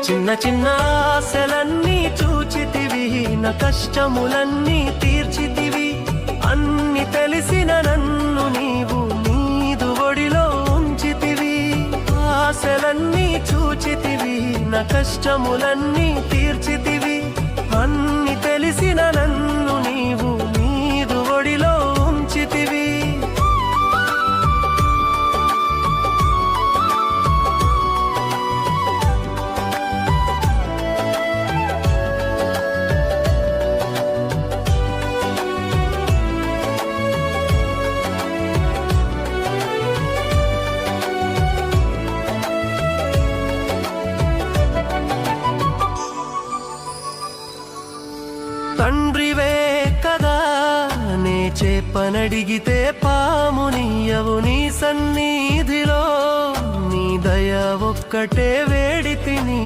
చిన్న చిన్న ఆశలన్నీ చూచితివి, నా కష్టములన్నీ తీర్చితివి. అన్ని తెలిసిన నన్ను నీవు నీదు ఒడిలో ఉంచితివి. ఆశలన్నీ చూచితివి, నా కష్టములన్నీ తీర్చితివి. అన్ని తెలిసిన నన్ను నీవు నీదు ఒడిలో ఉంచితివి. తండ్రివే కదా నే చేపనడిగితే పామునియవు, నీ సన్నిధిలో నీ దయ ఒక్కటే వేడితిని.